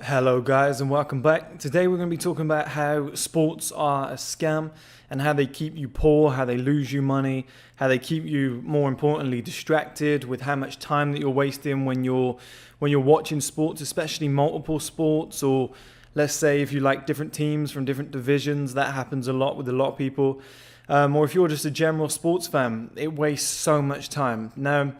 Hello guys and welcome back. Today we're going to be talking about how sports are a scam and how they keep you poor, how they lose you money, how they keep you, more importantly, distracted with how much time that you're wasting when you're watching sports, especially multiple sports, or let's say if you like different teams from different divisions. That happens a lot with a lot of people. Or if you're just a general sports fan, it wastes so much time. Now,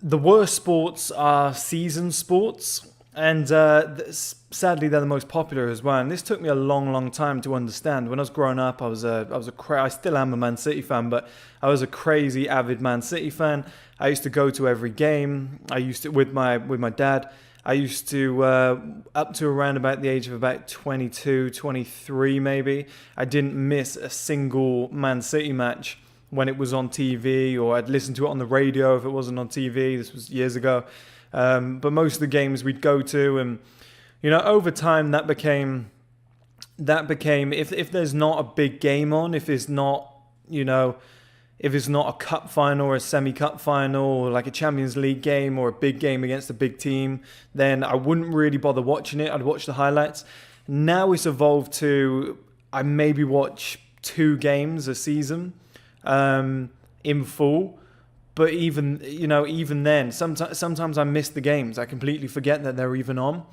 the worst sports are season sports. And sadly, they're the most popular as well. And this took me a long time to understand. When I was growing up, I still am a Man City fan, but I was a crazy avid Man City fan. I used to go to every game. I used to with my dad. I used to up to around about the age of about 22, 23 maybe. I didn't miss a single Man City match when it was on TV, or I'd listen to it on the radio if it wasn't on TV. This was years ago. But most of the games we'd go to, and over time that became if there's not a big game on, if it's not a cup final or a semi-cup final or like a Champions League game or a big game against a big team, then I wouldn't really bother watching it. I'd watch the highlights. Now it's evolved to I maybe watch 2 games a season in full. But even then, sometimes I miss the games. I completely forget that they're even on,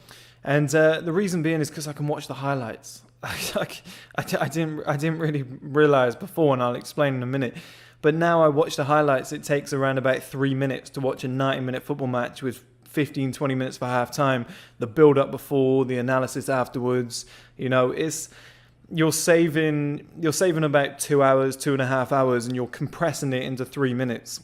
and the reason being is because I can watch the highlights. I didn't really realize before, and I'll explain in a minute. But now I watch the highlights. It takes around about 3 minutes to watch a 90-minute football match with 15, 20 minutes for half time. The build up before, the analysis afterwards. You're saving about 2 hours, 2.5 hours, and you're compressing it into 3 minutes.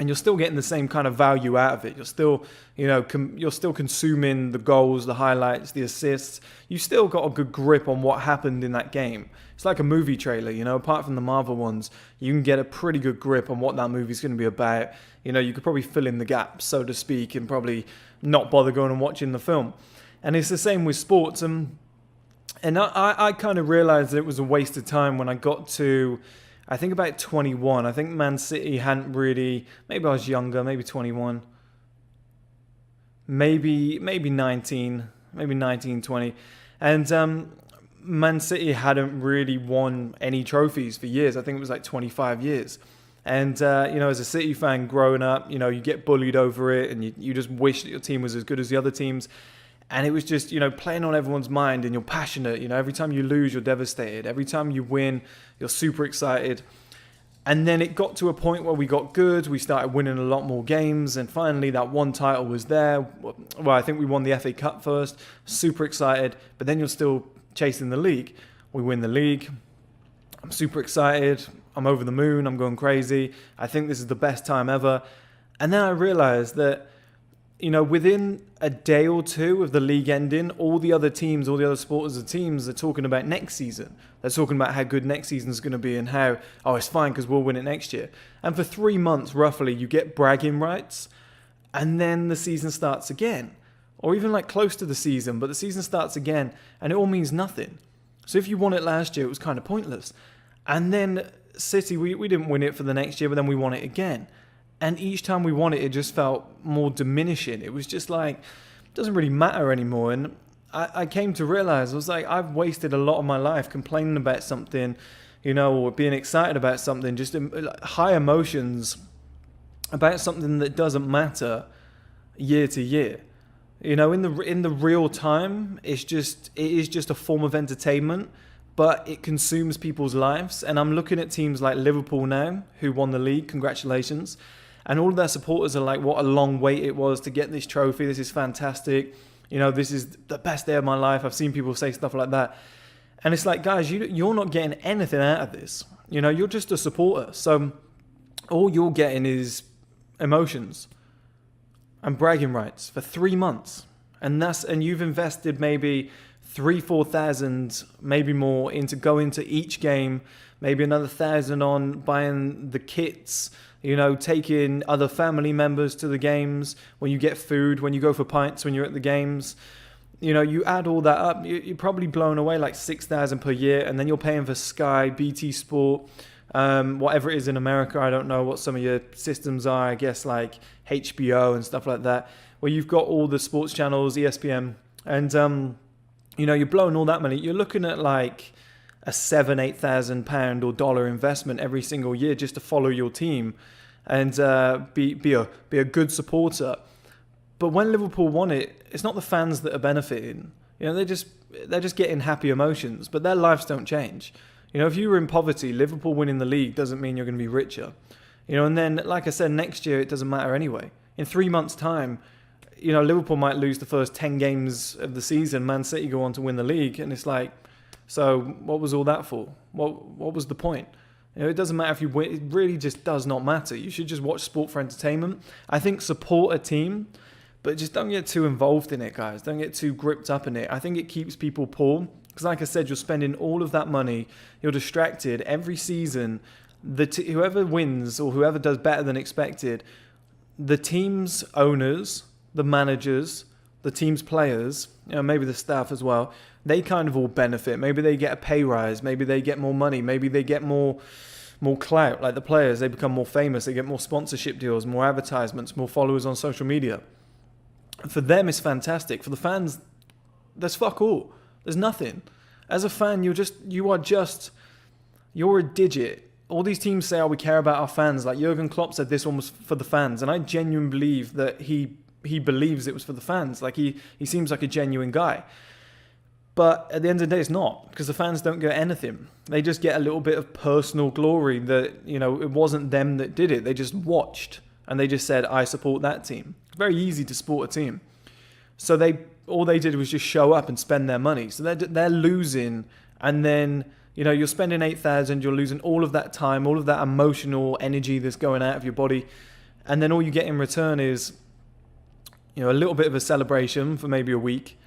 And you're still getting the same kind of value out of it. You're still, you're still consuming the goals, the highlights, the assists. You still got a good grip on what happened in that game. It's like a movie trailer, apart from the Marvel ones, you can get a pretty good grip on what that movie's going to be about. You could probably fill in the gaps, so to speak, and probably not bother going and watching the film. And it's the same with sports. And I kind of realized that it was a waste of time when I got to, I think about 21. I think Man City hadn't really, maybe I was younger, maybe 21, maybe 19, maybe 19, 20. And Man City hadn't really won any trophies for years. I think it was like 25 years. And, as a City fan growing up, you get bullied over it, and you just wish that your team was as good as the other teams. And it was just, playing on everyone's mind, and you're passionate. Every time you lose, you're devastated. Every time you win, you're super excited. And then it got to a point where we got good. We started winning a lot more games. And finally, that one title was there. Well, I think we won the FA Cup first. Super excited. But then you're still chasing the league. We win the league. I'm super excited. I'm over the moon. I'm going crazy. I think this is the best time ever. And then I realized that, within a day or two of the league ending, all the other teams, all the other supporters of teams are talking about next season. They're talking about how good next season is going to be and how, it's fine because we'll win it next year. And for 3 months, roughly, you get bragging rights, and then the season starts again. Or even like close to the season, but the season starts again, and it all means nothing. So if you won it last year, it was kind of pointless. And then City, we didn't win it for the next year, but then we won it again. And each time we won it, it just felt more diminishing. It was just like, it doesn't really matter anymore. And I came to realize, I was like, I've wasted a lot of my life complaining about something, or being excited about something, just high emotions about something that doesn't matter year to year. In the real time, it is just a form of entertainment, but it consumes people's lives. And I'm looking at teams like Liverpool now, who won the league. Congratulations. And all of their supporters are like, what a long wait it was to get this trophy. This is fantastic. This is the best day of my life. I've seen people say stuff like that. And it's like, guys, you're not getting anything out of this. You're just a supporter. So all you're getting is emotions and bragging rights for 3 months. And you've invested maybe 3,000-4,000, maybe more, into going to each game, maybe another 1,000 on buying the kits, taking other family members to the games, when you get food, when you go for pints, when you're at the games. You add all that up, you're probably blown away like 6,000 per year, and then you're paying for Sky, BT Sport, whatever it is in America. I don't know what some of your systems are, I guess like HBO and stuff like that, where you've got all the sports channels, ESPN, And, you're blowing all that money. You're looking at like a £7,000-8,000 or dollar investment every single year just to follow your team and be a good supporter. But when Liverpool won it, it's not the fans that are benefiting. They're just getting happy emotions, but their lives don't change. If you were in poverty, Liverpool winning the league doesn't mean you're going to be richer. And then, like I said, next year it doesn't matter anyway. In 3 months' time, Liverpool might lose the first 10 games of the season. Man City go on to win the league, and it's like, so what was all that for? What was the point? It doesn't matter if you win. It really just does not matter. You should just watch sport for entertainment. I think support a team, but just don't get too involved in it, guys. Don't get too gripped up in it. I think it keeps people poor. Because like I said, you're spending all of that money. You're distracted every season. Whoever wins or whoever does better than expected, the team's owners, the managers, the team's players, maybe the staff as well, they kind of all benefit. Maybe they get a pay rise. Maybe they get more money. Maybe they get more clout. Like the players, they become more famous. They get more sponsorship deals, more advertisements, more followers on social media. For them, it's fantastic. For the fans, there's fuck all. There's nothing. As a fan, you're a digit. All these teams say, we care about our fans. Like Jurgen Klopp said this one was for the fans. And I genuinely believe that he believes it was for the fans. Like he seems like a genuine guy. But at the end of the day, it's not, because the fans don't get anything. They just get a little bit of personal glory that, it wasn't them that did it. They just watched and they just said, I support that team. It's very easy to support a team. So all they did was just show up and spend their money. So they're losing, and then, you're spending 8,000, you're losing all of that time, all of that emotional energy that's going out of your body. And then all you get in return is, a little bit of a celebration for maybe a week,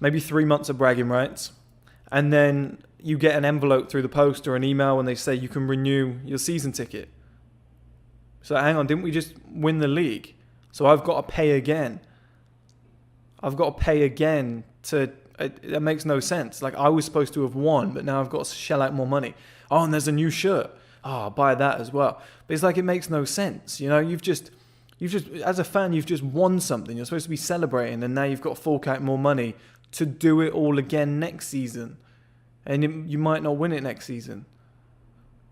maybe 3 months of bragging rights, and then you get an envelope through the post or an email and they say you can renew your season ticket. So hang on, didn't we just win the league? So I've got to pay again. That makes no sense. Like, I was supposed to have won, but now I've got to shell out more money. Oh, and there's a new shirt. Oh, I'll buy that as well. But it's like, it makes no sense. You've just, as a fan, you've just won something. You're supposed to be celebrating, and now you've got to fork out more money to do it all again next season. And you might not win it next season.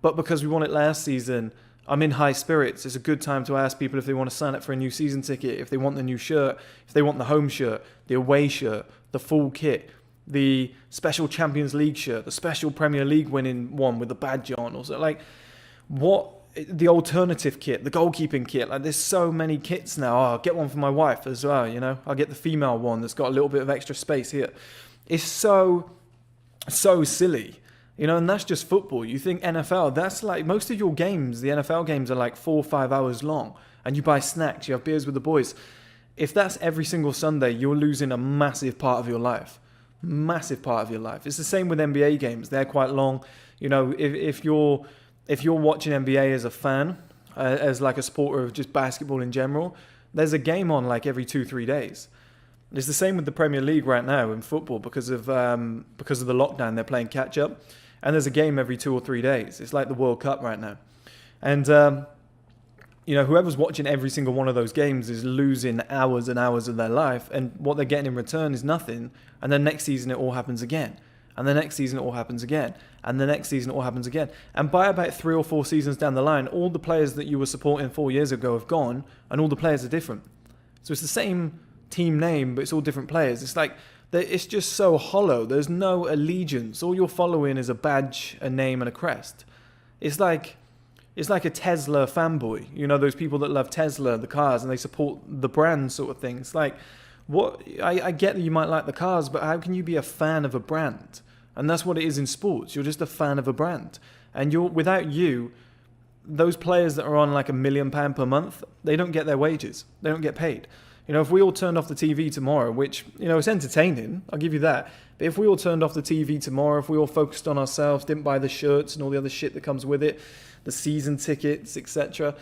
But because we won it last season, I'm in high spirits. It's a good time to ask people if they want to sign up for a new season ticket, if they want the new shirt, if they want the home shirt, the away shirt, the full kit, the special Champions League shirt, the special Premier League winning one with the badge on. Also, like, the alternative kit, the goalkeeping kit. Like, there's so many kits now. Oh, I'll get one for my wife as well, I'll get the female one that's got a little bit of extra space here. It's so silly. And that's just football. You think NFL, that's like most of your games, the NFL games are like 4 or 5 hours long, and you buy snacks, you have beers with the boys. If that's every single Sunday, you're losing a massive part of your life. Massive part of your life. It's the same with NBA games. They're quite long. If you're watching NBA as a fan, as like a supporter of just basketball in general, there's a game on like every 2-3 days. It's the same with the Premier League right now in football because of the lockdown. They're playing catch up. And there's a game every 2 or 3 days. It's like the World Cup right now. And, whoever's watching every single one of those games is losing hours and hours of their life. And what they're getting in return is nothing. And then next season, it all happens again. And the next season, it all happens again. And the next season, it all happens again. And by about 3 or 4 seasons down the line, all the players that you were supporting 4 years ago have gone. And all the players are different. So it's the same team name, but it's all different players. It's like, it's just so hollow. There's no allegiance. All you're following is a badge, a name, and a crest. It's like a Tesla fanboy. Those people that love Tesla, the cars, and they support the brand sort of thing. It's like, what? I get that you might like the cars, but how can you be a fan of a brand? And that's what it is in sports. You're just a fan of a brand. And without you, those players that are on like £1 million per month, they don't get their wages. They don't get paid. If we all turned off the TV tomorrow, which, it's entertaining, I'll give you that. But if we all turned off the TV tomorrow, if we all focused on ourselves, didn't buy the shirts and all the other shit that comes with it, the season tickets, etc.,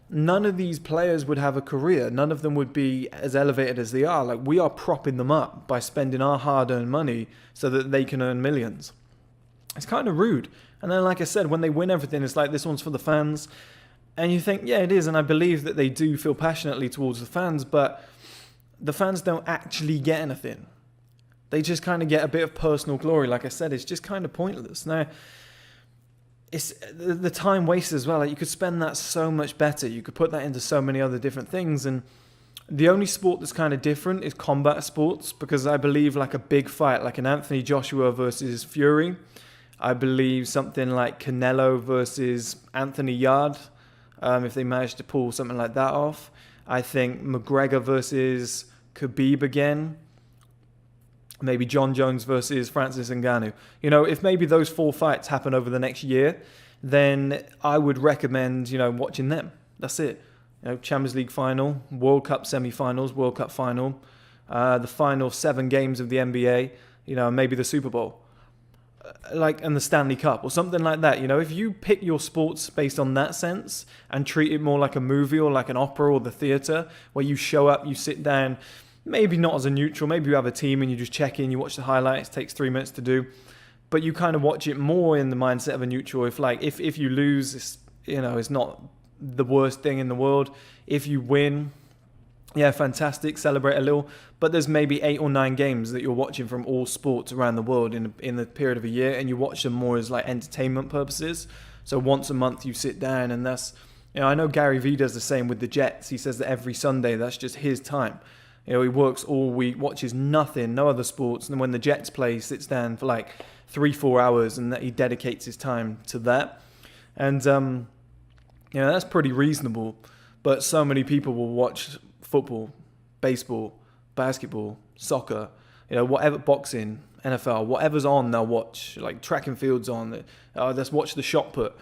none of these players would have a career. None of them would be as elevated as they are. Like, we are propping them up by spending our hard-earned money so that they can earn millions. It's kind of rude. And then, like I said, when they win everything, it's like, this one's for the fans. And you think, yeah, it is. And I believe that they do feel passionately towards the fans, but the fans don't actually get anything. They just kind of get a bit of personal glory. Like I said, it's just kind of pointless. Now, it's the time wasted as well. Like, you could spend that so much better. You could put that into so many other different things. And the only sport that's kind of different is combat sports, because I believe like a big fight, like an Anthony Joshua versus Fury, I believe something like Canelo versus Anthony Yard, if they manage to pull something like that off. I think McGregor versus Khabib again. Maybe John Jones versus Francis Ngannou. You know, if maybe those 4 fights happen over the next year, then I would recommend, watching them. That's it. Champions League final, World Cup semi-finals, World Cup final, the final 7 games of the NBA, maybe the Super Bowl, and the Stanley Cup or something like that. If you pick your sports based on that sense and treat it more like a movie or like an opera or the theatre, where you show up, you sit down, maybe not as a neutral, maybe you have a team and you just check in, you watch the highlights, it takes 3 minutes to do, but you kind of watch it more in the mindset of a neutral. If you lose, it's not the worst thing in the world. If you win, yeah, fantastic, celebrate a little. But there's maybe 8 or 9 games that you're watching from all sports around the world in the period of a year, and you watch them more as like entertainment purposes. So once a month you sit down, and that's, I know Gary Vee does the same with the Jets. He says that every Sunday that's just his time. He works all week, watches nothing, no other sports, and when the Jets play, he sits down for like 3-4 hours, and that he dedicates his time to that. And that's pretty reasonable. But so many people will watch football, baseball, basketball, soccer, whatever, boxing, NFL, whatever's on, they'll watch. Like track and field's on. Let's watch the shot put.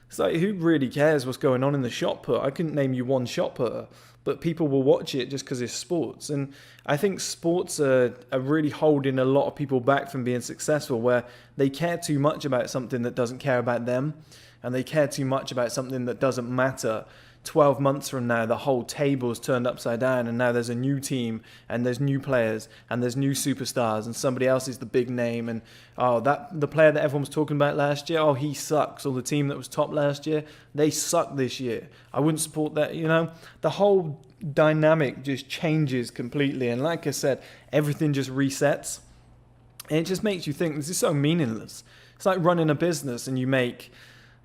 It's like, who really cares what's going on in the shot put? I couldn't name you one shot putter, but people will watch it just because it's sports. And I think sports are really holding a lot of people back from being successful, where they care too much about something that doesn't care about them, and they care too much about something that doesn't matter. 12 months from now, the whole table's turned upside down, and now there's a new team, and there's new players, and there's new superstars, and somebody else is the big name, and the player that everyone was talking about last year, he sucks. Or the team that was top last year, they suck this year. I wouldn't support that. The whole dynamic just changes completely, and like I said, everything just resets, and it just makes you think this is so meaningless. It's like running a business, and you make,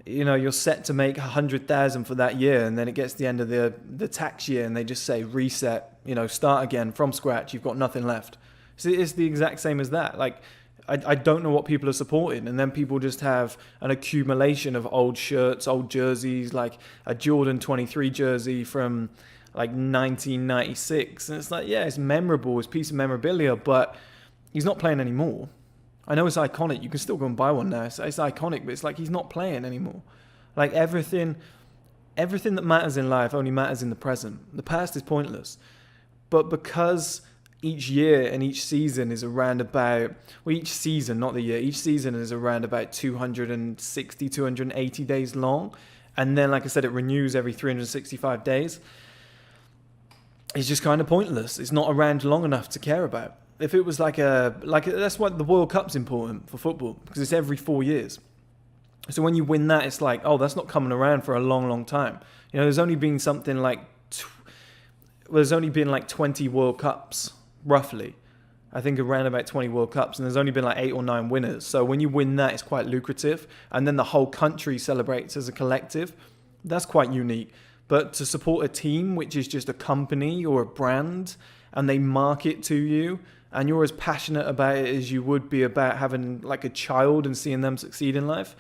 you're set to make 100,000 for that year, and then it gets to the end of the tax year, and they just say reset, start again from scratch. You've got nothing left. So it's the exact same as that. Like, I don't know what people are supporting, and then people just have an accumulation of old shirts, old jerseys, like a Jordan 23 jersey from like 1996, and it's like, yeah, it's memorable, it's a piece of memorabilia, but he's not playing anymore. I know it's iconic. You can still go and buy one now. It's iconic, but it's like he's not playing anymore. Like everything that matters in life only matters in the present. The past is pointless. But because each year and each season is around about, each season, not the year, each season is around about 260, 280 days long. And then, like I said, it renews every 365 days. It's just kind of pointless. It's not around long enough to care about. If it was that's why the World Cup's important for football, because it's every 4 years. So when you win that, it's like, that's not coming around for a long, long time. There's only been something like, there's only been like 20 World Cups, roughly. I think around about 20 World Cups, and there's only been like 8 or 9 winners. So when you win that, it's quite lucrative. And then the whole country celebrates as a collective. That's quite unique. But to support a team, which is just a company or a brand, and they market to you, and you're as passionate about it as you would be about having like a child and seeing them succeed in life,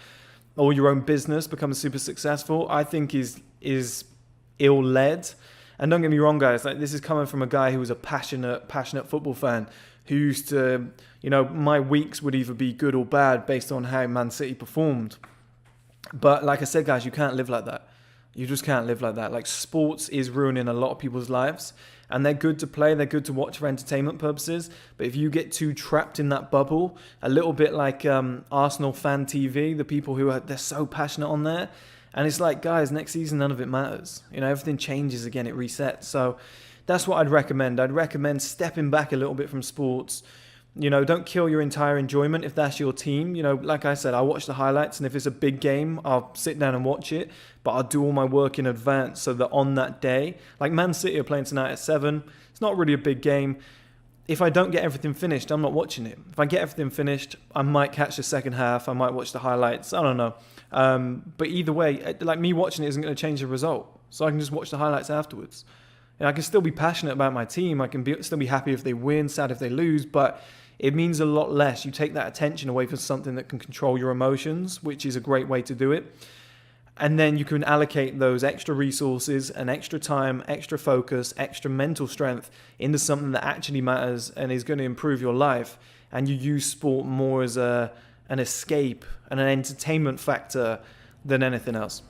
or your own business become super successful, I think is ill-led. And don't get me wrong, guys, like, this is coming from a guy who was a passionate football fan, who used to, my weeks would either be good or bad based on how Man City performed. But like I said, guys, you can't live like that. You just can't live like that. Like, sports is ruining a lot of people's lives. And they're good to play, they're good to watch for entertainment purposes. But if you get too trapped in that bubble, a little bit like Arsenal Fan TV, the people they're so passionate on there. And it's like, guys, next season, none of it matters. Everything changes again, it resets. So that's what I'd recommend. I'd recommend stepping back a little bit from sports. Don't kill your entire enjoyment if that's your team. Like I said, I watch the highlights, and if it's a big game, I'll sit down and watch it, but I'll do all my work in advance so that on that day, like Man City are playing tonight at 7, it's not really a big game. if I don't get everything finished, I'm not watching it. If I get everything finished, I might catch the second half. I might watch the highlights. I don't know. But either way, like, me watching it isn't going to change the result. So I can just watch the highlights afterwards. And I can still be passionate about my team. I can still be happy if they win, sad if they lose. But it means a lot less. You take that attention away from something that can control your emotions, which is a great way to do it. And then you can allocate those extra resources and extra time, extra focus, extra mental strength into something that actually matters and is going to improve your life. And you use sport more as an escape and an entertainment factor than anything else.